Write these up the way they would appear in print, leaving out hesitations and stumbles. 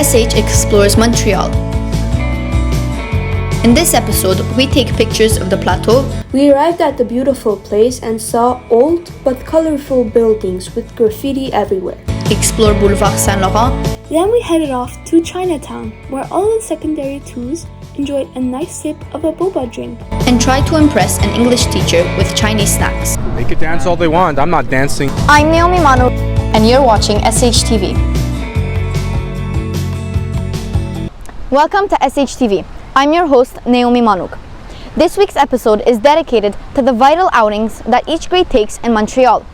SH explores Montreal. In this episode, we take pictures of the Plateau. We arrived at the beautiful place and saw old but colorful buildings with graffiti everywhere. Explore Boulevard Saint-Laurent. Then we headed off to Chinatown, where all the secondary twos enjoyed a nice sip of a boba drink. And try to impress an English teacher with Chinese snacks. They could dance all they want. I'm not dancing. I'm Naomi Manuk. And you're watching SHTV. Welcome to SHTV. I'm your host, Naomi Manuk. This week's episode is dedicated to the vital outings that each grade takes in Montreal.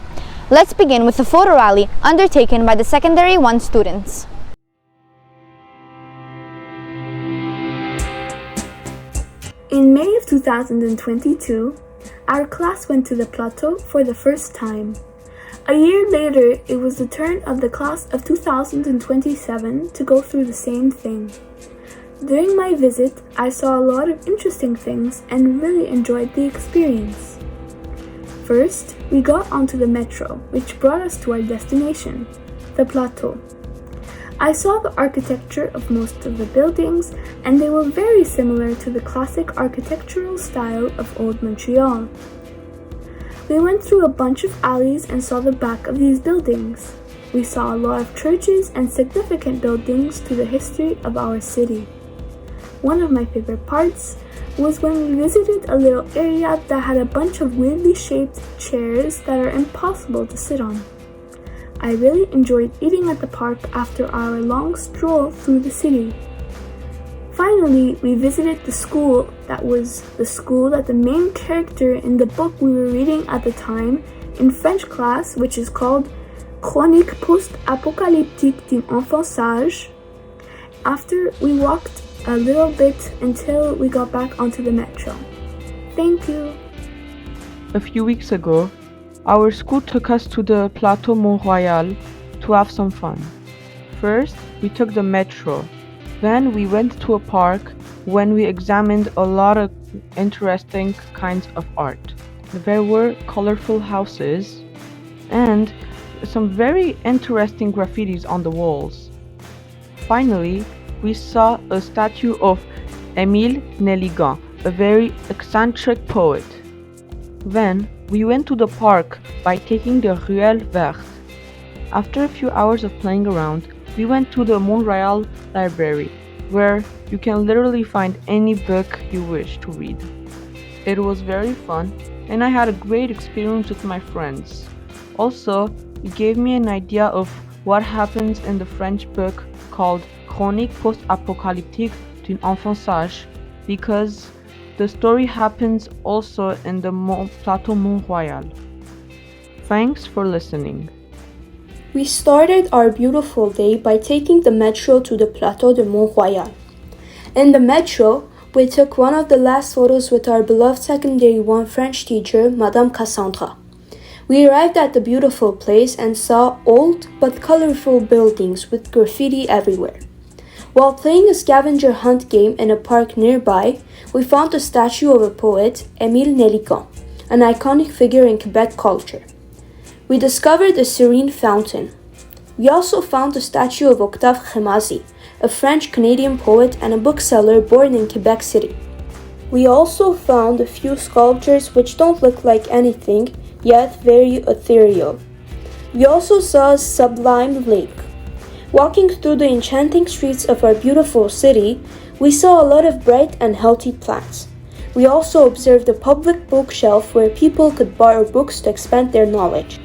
Let's begin with the photo rally undertaken by the Secondary 1 students. In May of 2022, our class went to the Plateau for the first time. A year later, it was the turn of the class of 2027 to go through the same thing. During my visit, I saw a lot of interesting things and really enjoyed the experience. First, we got onto the metro, which brought us to our destination, the Plateau. I saw the architecture of most of the buildings, and they were very similar to the classic architectural style of Old Montreal. We went through a bunch of alleys and saw the back of these buildings. We saw a lot of churches and significant buildings to the history of our city. One of my favorite parts was when we visited a little area that had a bunch of weirdly shaped chairs that are impossible to sit on. I really enjoyed eating at the park after our long stroll through the city. Finally, we visited the school that was the school that the main character in the book we were reading at the time in French class, which is called Chronique post-apocalyptique d'un enfant sage. After we walked a little bit until we got back onto the metro. Thank you. A few weeks ago, our school took us to the Plateau Montreal to have some fun. First, we took the metro. Then we went to a park when we examined a lot of interesting kinds of art. There were colorful houses and some very interesting graffitis on the walls. Finally, we saw a statue of Émile Nelligan, a very eccentric poet. Then, we went to the park by taking the Ruelle Verte. After a few hours of playing around, we went to the Montreal library, where you can literally find any book you wish to read. It was very fun, and I had a great experience with my friends. Also, it gave me an idea of what happens in the French book called Chronique post-apocalyptique d'un enfant sage, because the story happens also in the Plateau Montreal. Thanks for listening. We started our beautiful day by taking the metro to the Plateau de Montreal. In the metro, we took one of the last photos with our beloved Secondary 1 French teacher, Madame Cassandra. We arrived at the beautiful place and saw old but colorful buildings with graffiti everywhere. While playing a scavenger hunt game in a park nearby, we found a statue of a poet, Émile Nelligan, an iconic figure in Quebec culture. We discovered a serene fountain. We also found the statue of Octave Crémazie, a French-Canadian poet and a bookseller born in Quebec City. We also found a few sculptures which don't look like anything, yet very ethereal. We also saw a sublime lake. Walking through the enchanting streets of our beautiful city, we saw a lot of bright and healthy plants. We also observed a public bookshelf where people could borrow books to expand their knowledge.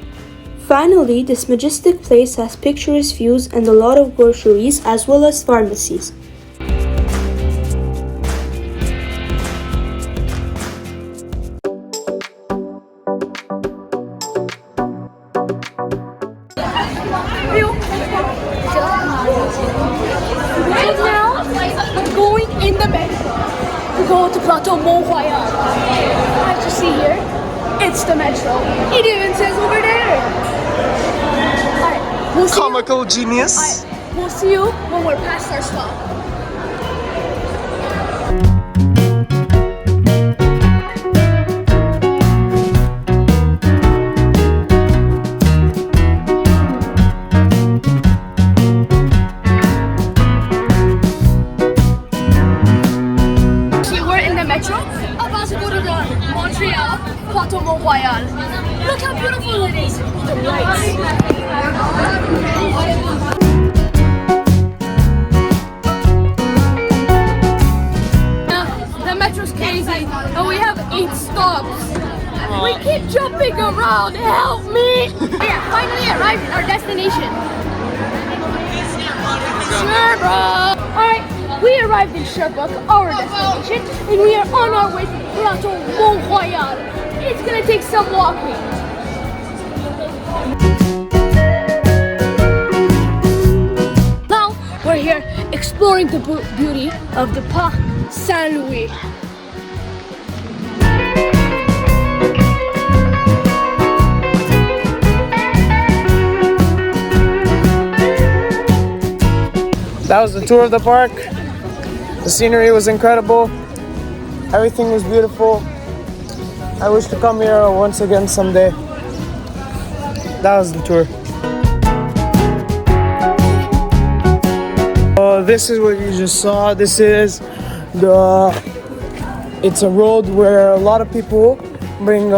Finally, this majestic place has picturesque views and a lot of groceries as well as pharmacies. Right now, I'm going in the metro to go to Plateau Montreal. As you see here, it's the metro. It even says over there. Alright, we'll see Comical genius. We'll see you when we're past our stop. Look how beautiful it is. The lights. The metro's crazy, and we have 8 stops. We keep jumping around. Help me! Yeah, finally arrived at our destination. Sherbrooke. All right, we arrived in Sherbrooke, our destination, and we are on our way to Plateau Montreal. It's gonna take some walking. Now we're here exploring the beauty of the Parc Saint-Louis. That was the tour of the park. The scenery was incredible. Everything was beautiful. I wish to come here once again someday. That was the tour. This is what you just saw. This is it's a road where a lot of people bring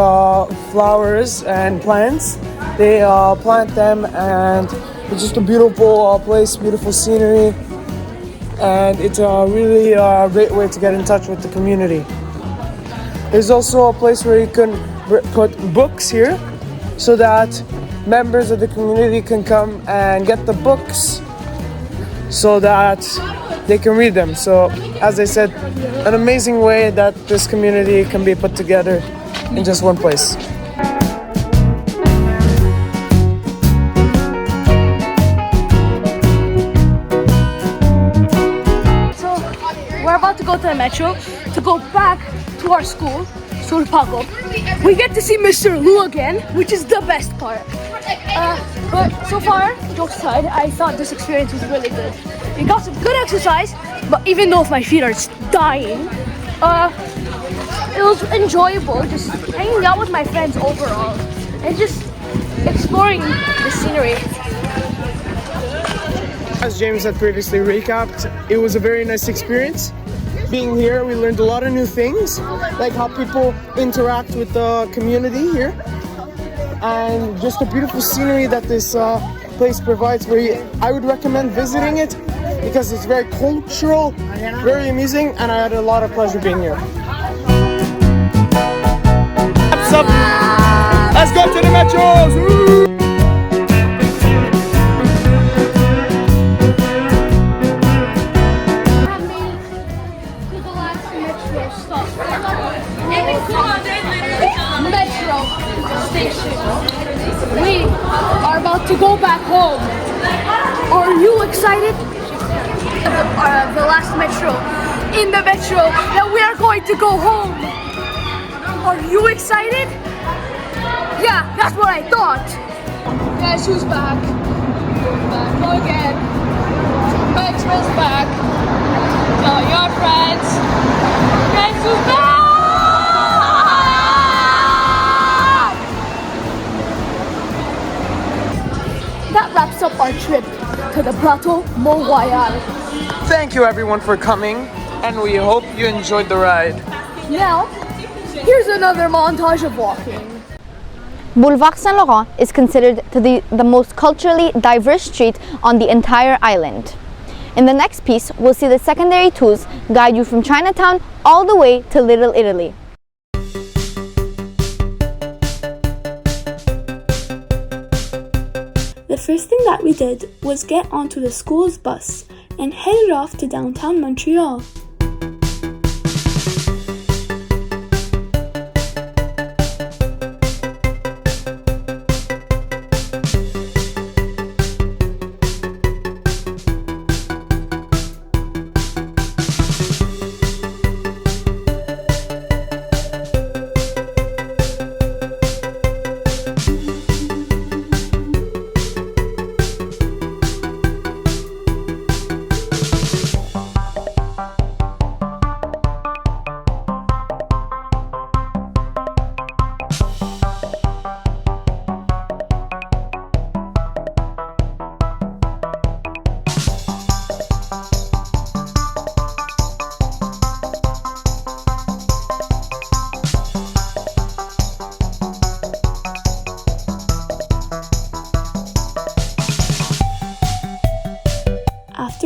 flowers and plants. They plant them, and it's just a beautiful place, beautiful scenery, and it's a really great way to get in touch with the community. There's also a place where you can put books here so that members of the community can come and get the books so that they can read them. So, as I said, an amazing way that this community can be put together in just one place. We're about to go to the metro to go back to our school, Sourp Hagop. We get to see Mr. Lu again, which is the best part. But so far, jokes aside, I thought this experience was really good. We got some good exercise, but even though my feet are dying, it was enjoyable just hanging out with my friends overall and just exploring the scenery. As James had previously recapped, it was a very nice experience. Being here, we learned a lot of new things, like how people interact with the community here, and just the beautiful scenery that this place provides. I would recommend visiting it because it's very cultural, very amusing, and I had a lot of pleasure being here. What's up? Let's go to the metros! Woo! Metro station. We are about to go back home. Are you excited? The last metro. In the metro that we are going to go home. Are you excited? Yeah, that's what I thought. Guess who's back? Back again. Metro's back. Tell your friends. Guess who's back? That wraps up our trip to the Plateau Montreal. Thank you everyone for coming, and we hope you enjoyed the ride. Now, here's another montage of walking. Boulevard Saint-Laurent is considered to be the most culturally diverse street on the entire island. In the next piece, we'll see the secondary tours guide you from Chinatown all the way to Little Italy. The first thing that we did was get onto the school's bus and headed off to downtown Montreal.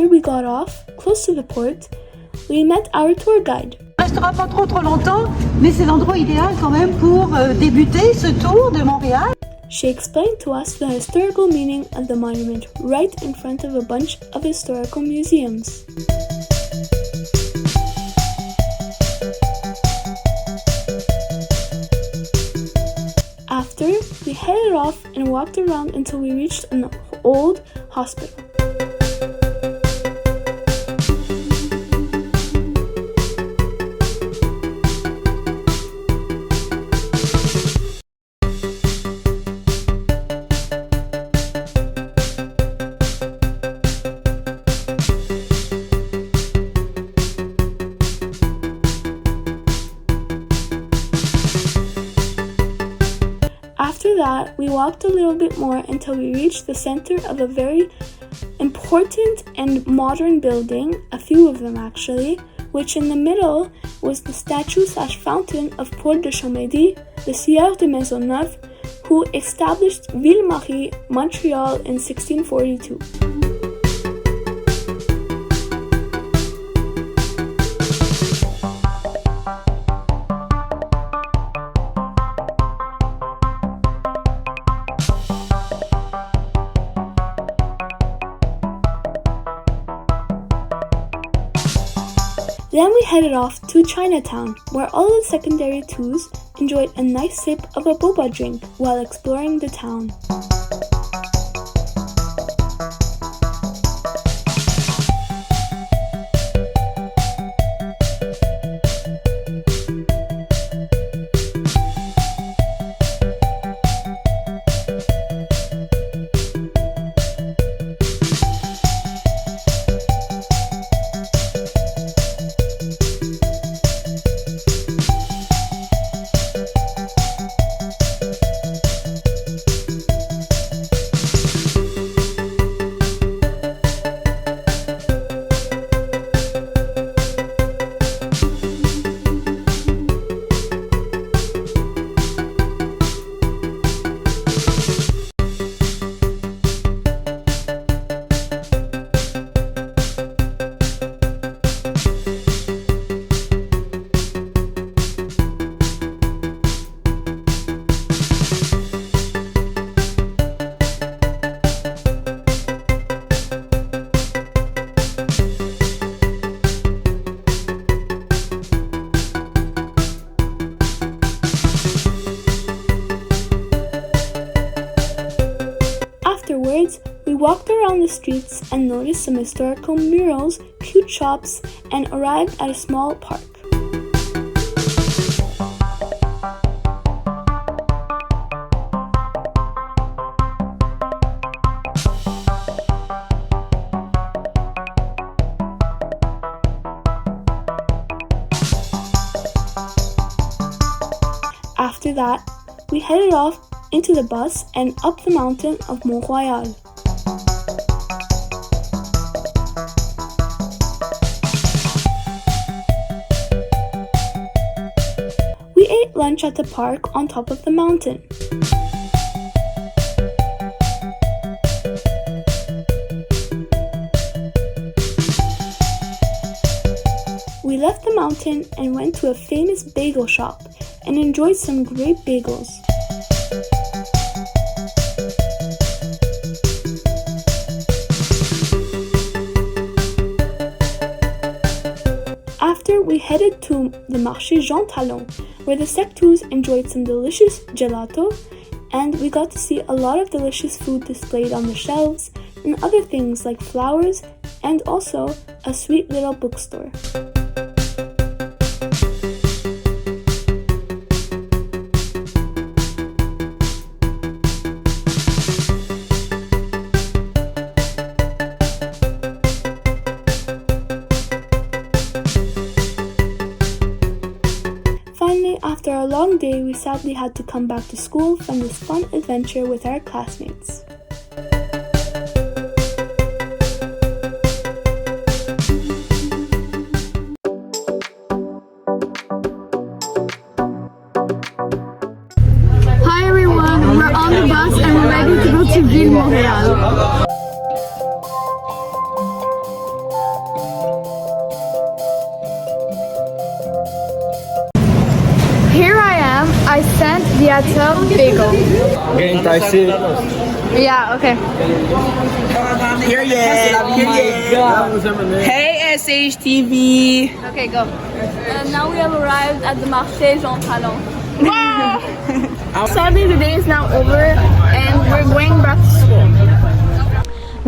After we got off, close to the port, we met our tour guide. On ne restera pas trop longtemps, mais c'est l'endroit idéal quand même pour débuter ce tour de Montréal. She explained to us the historical meaning of the monument right in front of a bunch of historical museums. After, we headed off and walked around until we reached an old hospital. After that, we walked a little bit more until we reached the center of a very important and modern building, a few of them actually, which in the middle was the statue/fountain of Paul de Chaumédy, the Sieur de Maisonneuve, who established Ville-Marie, Montreal in 1642. Then we headed off to Chinatown, where all the secondary twos enjoyed a nice sip of a boba drink while exploring the town. Afterwards, we walked around the streets and noticed some historical murals, cute shops, and arrived at a small park. After that, we headed off into the bus and up the mountain of Montreal. We ate lunch at the park on top of the mountain. We left the mountain and went to a famous bagel shop and enjoyed some great bagels. After, we headed to the Marché Jean Talon, where the Sectus enjoyed some delicious gelato, and we got to see a lot of delicious food displayed on the shelves, and other things like flowers, and also a sweet little bookstore. Finally, after a long day, we sadly had to come back to school from this fun adventure with our classmates. Hi everyone, we're on the bus and we're ready to go to Ville Montreal. Plateau, bagel. Getting pricey. Yeah, okay. Hey SHTV! Okay, go. And now we have arrived at the Marché Jean Talon. Sadly, the day is now over and we're going back to school.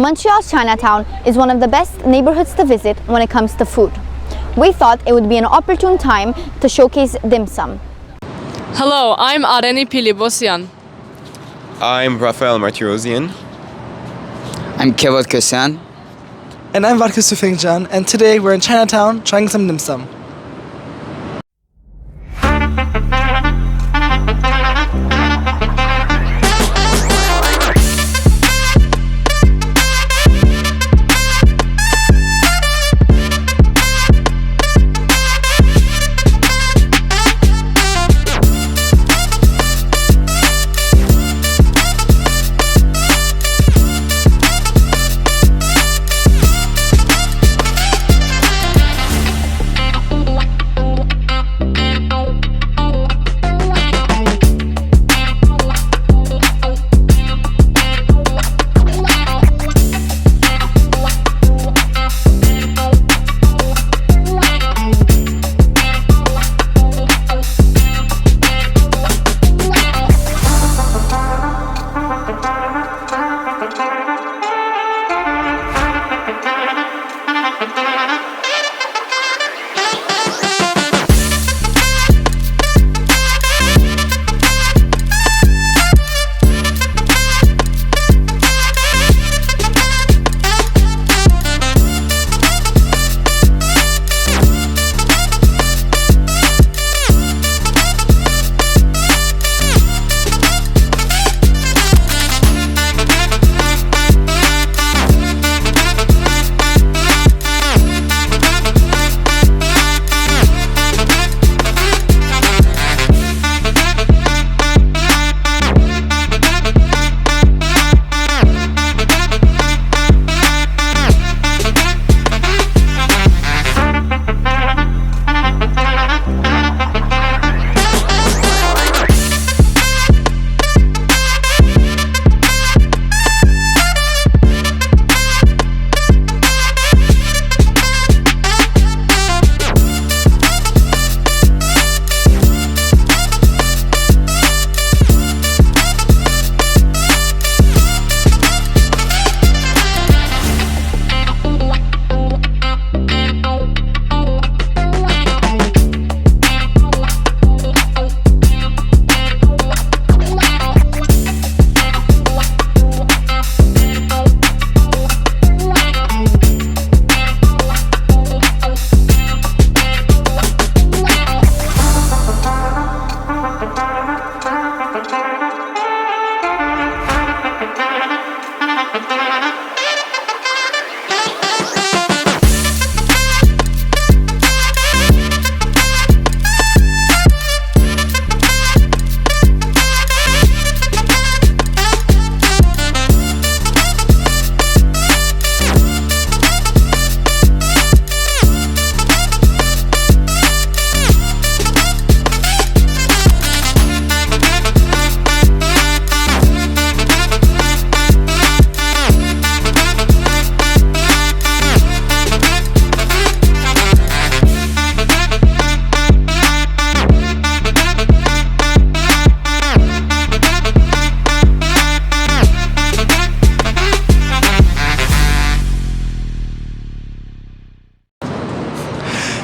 Montreal's Chinatown is one of the best neighborhoods to visit when it comes to food. We thought it would be an opportune time to showcase dim sum. Hello, I'm Areni Pilibosyan. I'm Raphael Martirosian. I'm Kevot Kessan. And I'm Vodka Sufengjan, and today we're in Chinatown trying some dim sum.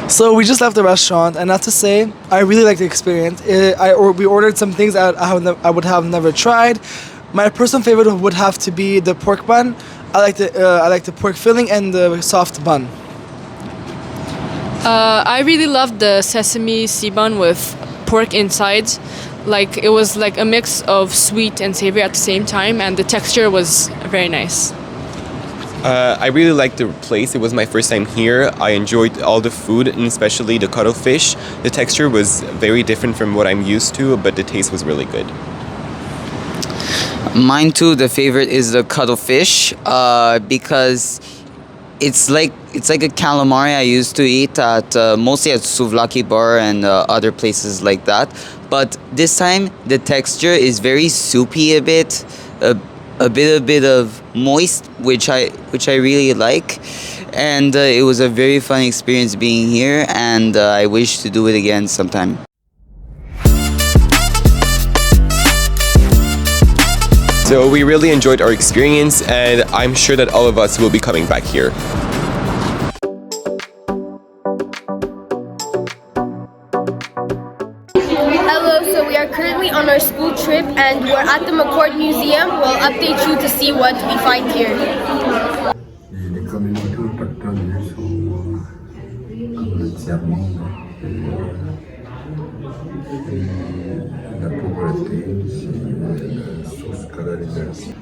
So we just left the restaurant, and not to say, I really liked the experience. We ordered some things that I would have never tried. My personal favorite would have to be the pork bun. I like the pork filling and the soft bun. I really loved the sesame seed bun with pork inside. Like it was like a mix of sweet and savory at the same time, and the texture was very nice. I really liked the place. It was my first time here. I enjoyed all the food, and especially the cuttlefish. The texture was very different from what I'm used to, but the taste was really good. Mine too, the favorite is the cuttlefish because it's like a calamari I used to eat at mostly at Souvlaki Bar and other places like that. but this time the texture is very soupy a bit of moist, which I really like, and it was a very fun experience being here, and I wish to do it again sometime. So we really enjoyed our experience, and I'm sure that all of us will be coming back here. Hello, so we are currently on our school trip and we're at the McCord Museum. We'll update you to see what we find here. Les communautés autochtones sont comme le tiers-monde et la pauvreté, c'est la sous-scolarisation.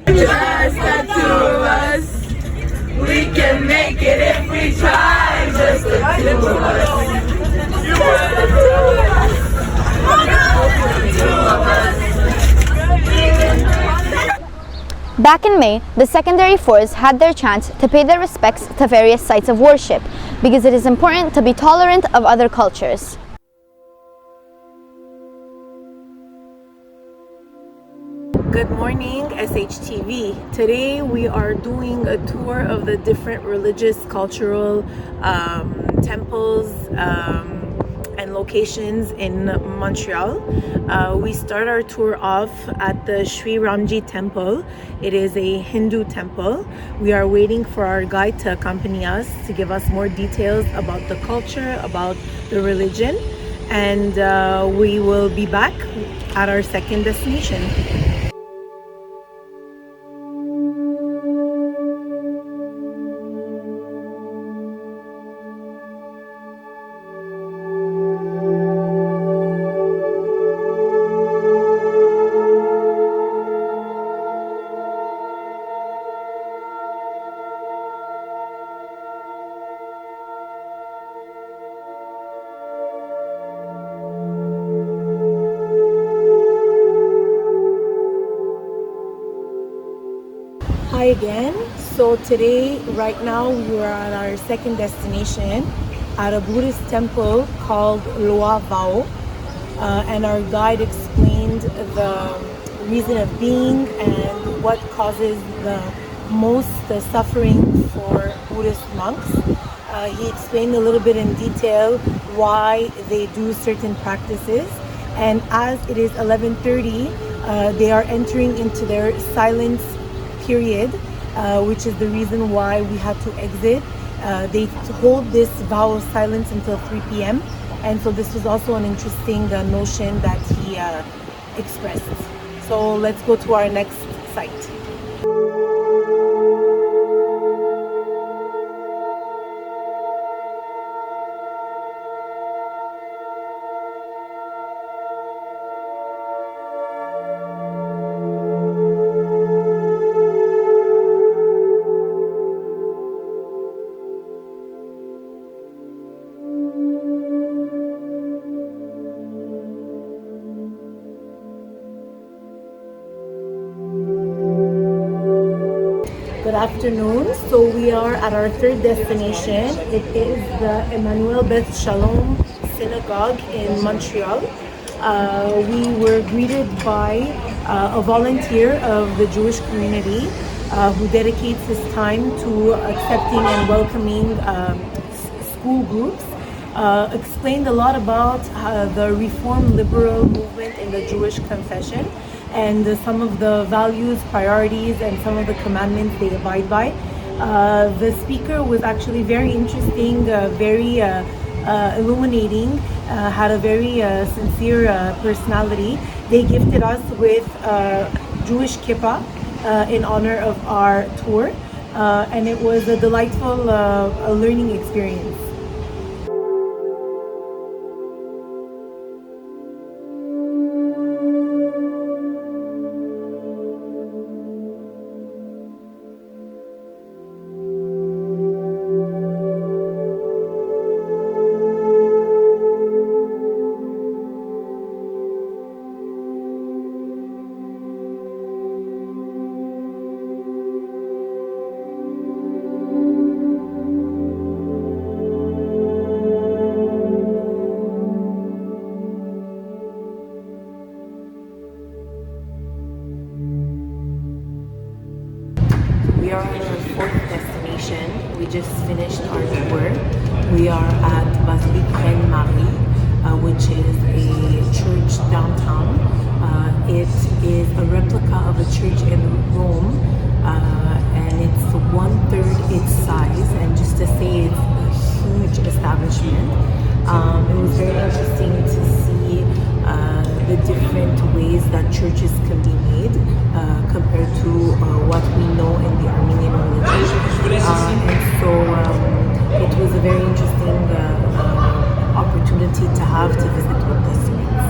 Just the two of us. We can make it if we try. Just the two of us. Just the two of us. Back in May, the secondary fours had their chance to pay their respects to various sites of worship because it is important to be tolerant of other cultures. Good morning, SHTV. Today we are doing a tour of the different religious, cultural temples and locations in Montreal. We start our tour off at the Sri Ramji Temple. It is a Hindu temple. We are waiting for our guide to accompany us to give us more details about the culture, about the religion, and we will be back at our second destination. Hi again. So today, right now, we are at our second destination at a Buddhist temple called Loa Vao, and our guide explained the reason of being and what causes the most suffering for Buddhist monks. He explained a little bit in detail why they do certain practices, and as it is 11:30, they are entering into their silence period, which is the reason why we had to exit. They hold this vow of silence until 3 p.m. and so this was also an interesting notion that he expressed. So let's go to our next site. Good afternoon. So we are at our third destination. It is the Emmanuel Beth Shalom Synagogue in Montreal. We were greeted by a volunteer of the Jewish community who dedicates his time to accepting and welcoming school groups. Explained a lot about the Reform Liberal movement in the Jewish confession and some of the values, priorities, and some of the commandments they abide by. The speaker was actually very interesting, very illuminating, had a very sincere personality. They gifted us with Jewish kippah in honor of our tour, and it was a delightful learning experience. Sainte Basilique Reine Marie, which is a church downtown. It is a replica of a church in Rome, and it's 1/3 its size. And just to say, it's a huge establishment. It was very interesting to see the different ways that churches can be made compared to what we know in the Armenian religion. And so it was a very interesting opportunity to have to visit with the students.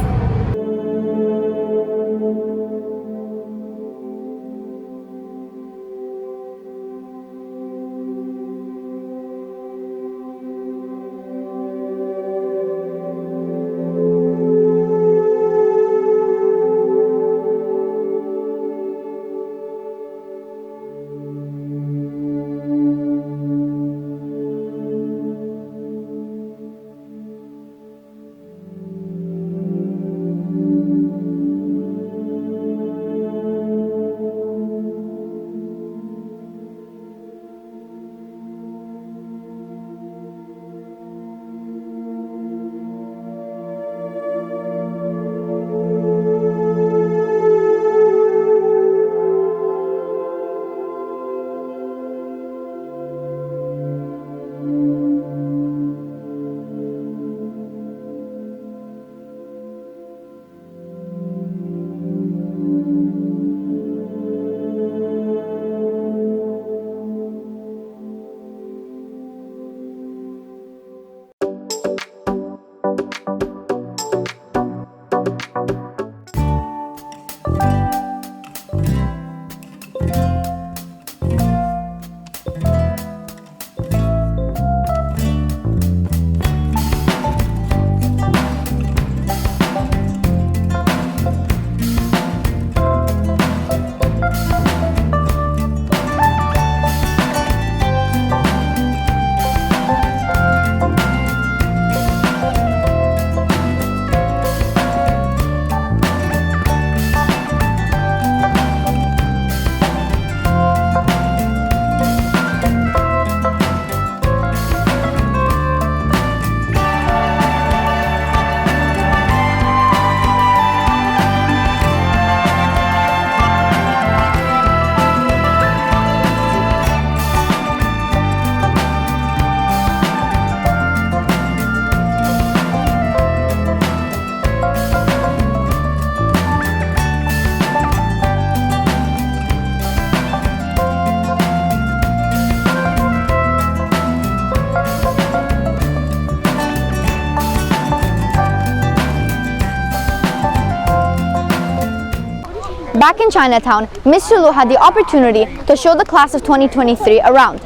Back in Chinatown, Mr. Lu had the opportunity to show the class of 2023 around.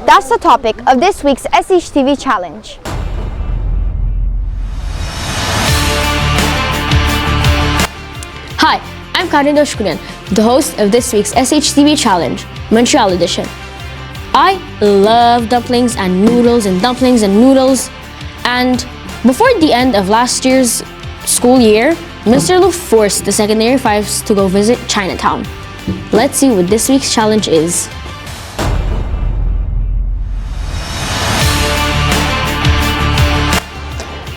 That's the topic of this week's SHTV challenge. Hi, I'm Karin Doshkunen, the host of this week's SHTV challenge, Montreal edition. I love dumplings and noodles and dumplings and noodles, and before the end of last year's school year, Mr. Lu forced the secondary fives to go visit Chinatown. Let's see what this week's challenge is.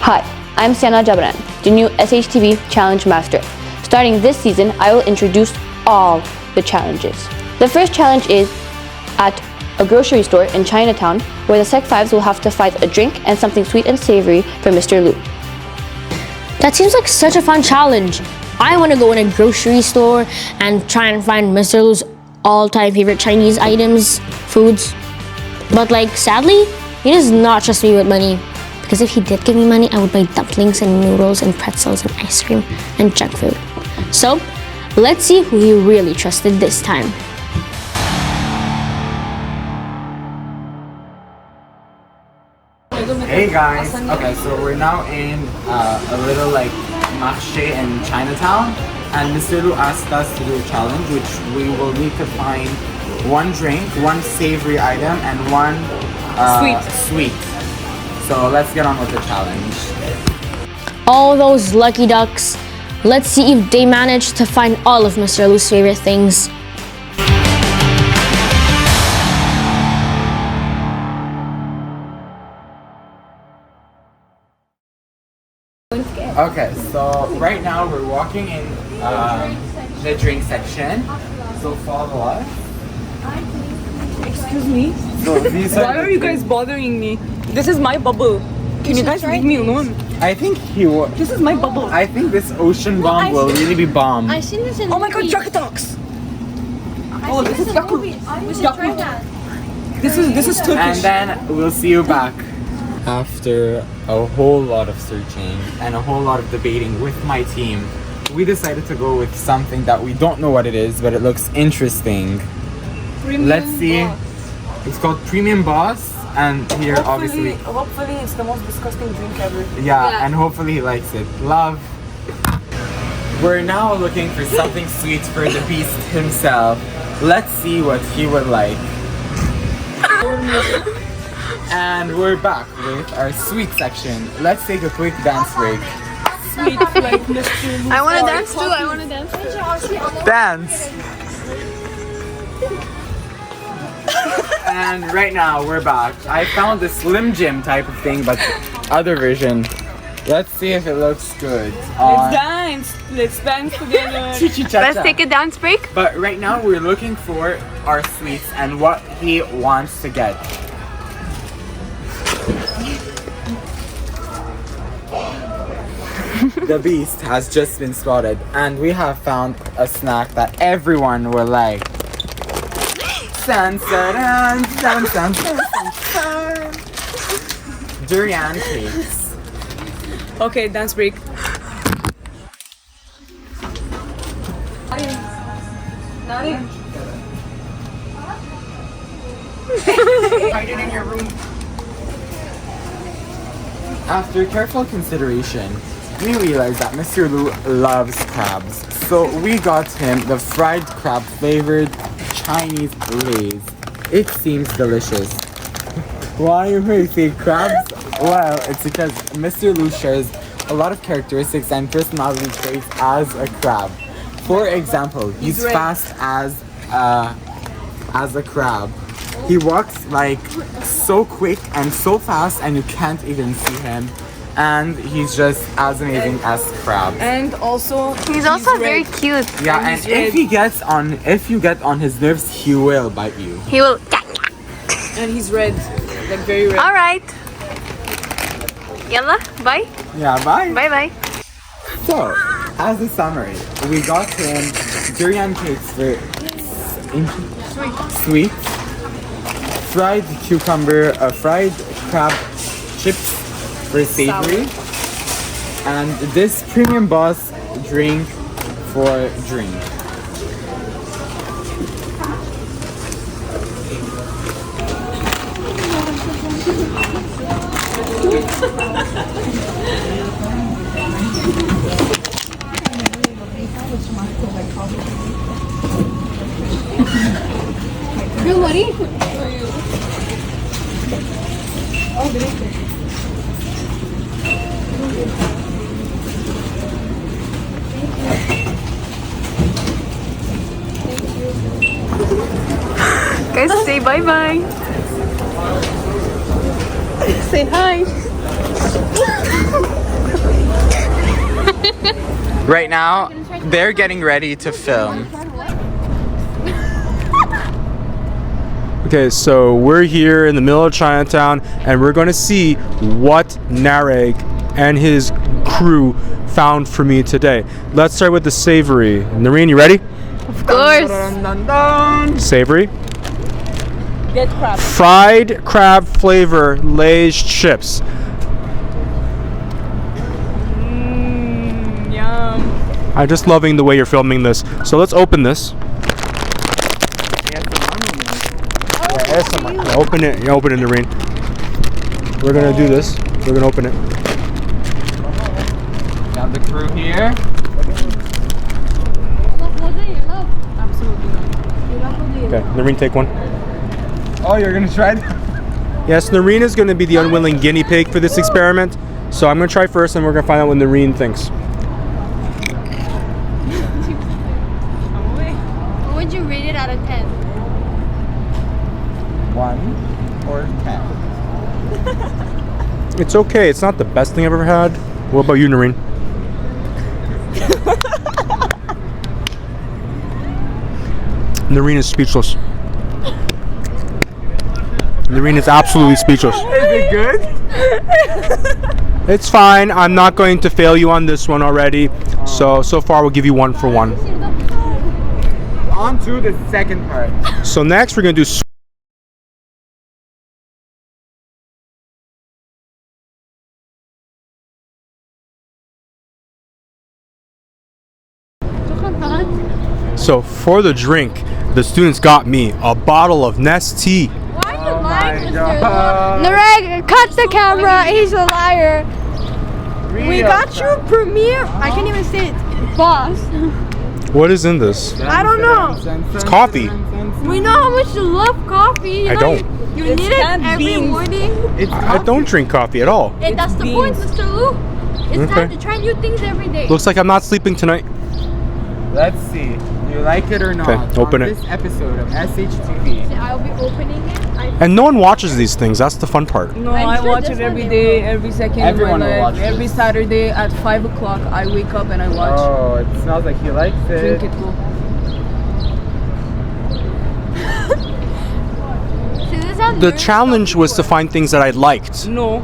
Hi, I'm Sienna Jabran, the new SHTV Challenge Master. Starting this season, I will introduce all the challenges. The first challenge is at a grocery store in Chinatown, where the Sec 5s will have to fight a drink and something sweet and savory for Mr. Lu. That seems like such a fun challenge. I want to go in a grocery store and try and find Mr. Lu's all-time favorite Chinese items, foods. But sadly, he does not trust me with money. Because if he did give me money, I would buy dumplings and noodles and pretzels and ice cream and junk food. So, let's see who he really trusted this time. Hey guys, okay, so we're now in a little marché in Chinatown, and Mr. Lu asked us to do a challenge, which we will need to find one drink, one savory item, and one sweet. So let's get on with the challenge. All those lucky ducks. Let's see if they manage to find all of Mr. Lu's favorite things. Okay, so right now we're walking in the drink section. So follow us. Excuse me. So these Why are you guys bothering me? This is my bubble. Can you guys leave me alone? I think he will. This is my bubble. I think this ocean bomb will really be bomb. I seen this in Oh my god, Jack Talks. Oh, this is Yakult. This is Turkish. And then we'll see you back. After a whole lot of searching and a whole lot of debating with my team, we decided to go with something that we don't know what it is, but it looks interesting. Let's see. It's called Premium Boss, and here obviously. Hopefully, it's the most disgusting drink ever. Yeah, and hopefully he likes it. Love. We're now looking for something sweet for the beast himself. Let's see what he would like. And we're back with our sweet section. Let's take a quick dance break. Sweet like Mr. I want to dance too. I want to dance. Dance! And right now we're back. I found the Slim Jim type of thing, but other version. Let's see if it looks good. Let's dance. Let's dance together. Let's take a dance break. But right now we're looking for our sweets and what he wants to get. The beast has just been spotted, and we have found a snack that everyone will like. Durian cakes. Okay, dance break. Hide it in your room. After careful consideration, we realized that Mr. Lu loves crabs, so we got him the fried crab flavored Chinese Lays. It seems delicious. Why are you saying crabs? Well, it's because Mr. Lu shares a lot of characteristics and personality traits as a crab. For example, he's fast as a crab. He walks like so quick and so fast and you can't even see him. And he's just as amazing as crab. And also, he's also very cute. Yeah, and if you get on his nerves, he will bite you. He will. And he's red, like very red. All right. Yalla, bye. Yeah, bye. Bye bye. So, as a summary, we got him durian cakes for sweet, fried cucumber, fried crab chips for savory, and this Premium Boss drink for drink. Good morning. Guys, say bye bye. Say hi. Right now, they're getting ready to film. Okay, so we're here in the middle of Chinatown, and we're going to see what Nareg and his crew found for me today. Let's start with the savory. Noreen, you ready? Of course. Savory. Get crab. Fried crab flavor Lay's chips. Yum. I'm just loving the way you're filming this. So let's open this. Open it. You open it, Noreen. We're gonna do this. We're gonna open it. Got the crew here. Okay, Noreen, take one. Oh, you're gonna try that? Yes, Noreen is gonna be the unwilling guinea pig for this experiment. So I'm gonna try first, and we're gonna find out what Noreen thinks. What would you rate it out of 10? 1 or 10? It's okay. It's not the best thing I've ever had. What about you, Noreen? Noreen is speechless. Noreen is absolutely speechless. Is it good? It's fine. I'm not going to fail you on this one already. So far we'll give you 1 for 1. On to the second part. So next we're going to do So for the drink, the students got me a bottle of Nest tea. Why are you lying, Mr. Nareg, cut the camera. He's a liar. We got you Premier. I can't even say it. Boss. What is in this? I don't know. It's coffee. We know how much you love coffee. You I know don't. You need it every morning. I don't drink coffee at all. And that's the point, Mr. Lou. It's time to try new things every day. Looks like I'm not sleeping tonight. Let's see. Do you like it or not? Okay, open on it. This episode of SHTV. I'll be opening it. And no one watches these things. That's the fun part. No, I watch it every day, every second Everyone of will my watch life. Every this. Saturday at 5 o'clock, I wake up and I watch. Oh, it smells like he likes it. Drink it too. The challenge was to find things that I liked. No.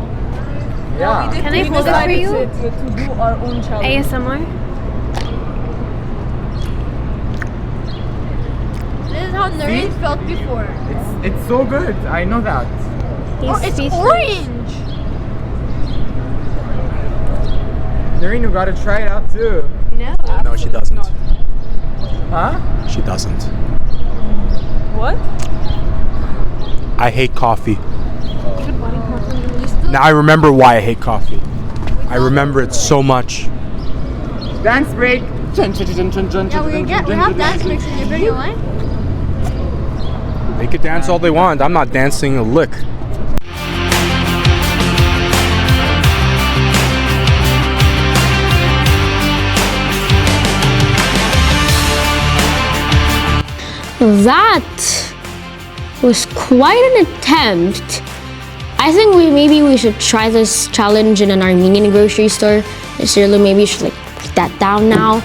Yeah. Can I hold it for you? To do our own challenge. ASMR. This is how Noreen felt before. It's so good. I know that. It's orange. Noreen, you gotta try it out too. No, she doesn't. Huh? She doesn't. What? I hate coffee. Now I remember why I hate coffee. I remember it so much. Dance break. Yeah, we have dance breaks in your video, right? They could dance all they want. I'm not dancing a lick. That was quite an attempt. I think maybe we should try this challenge in an Armenian grocery store. Surely maybe you should put that down now.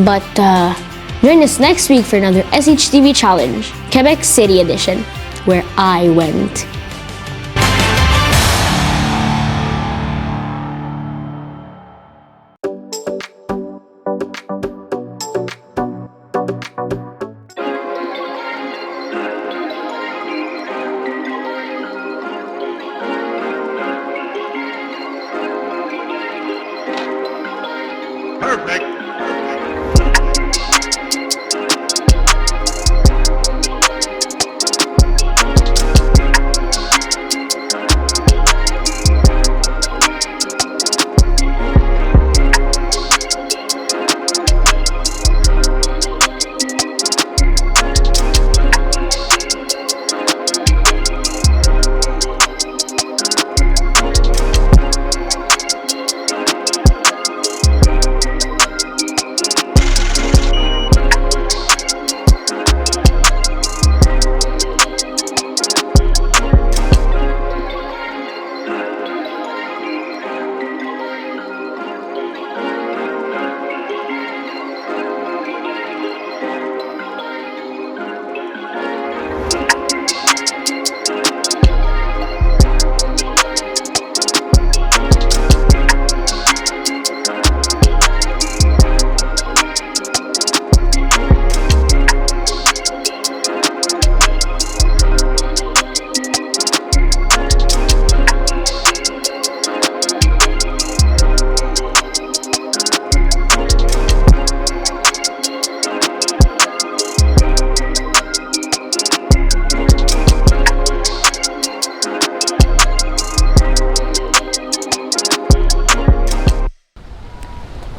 But join us next week for another SHTV challenge, Quebec City edition, where I went. Perfect.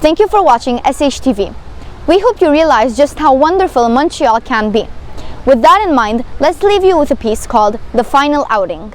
Thank you for watching SHTV. We hope you realize just how wonderful Montreal can be. With that in mind, let's leave you with a piece called The Final Outing.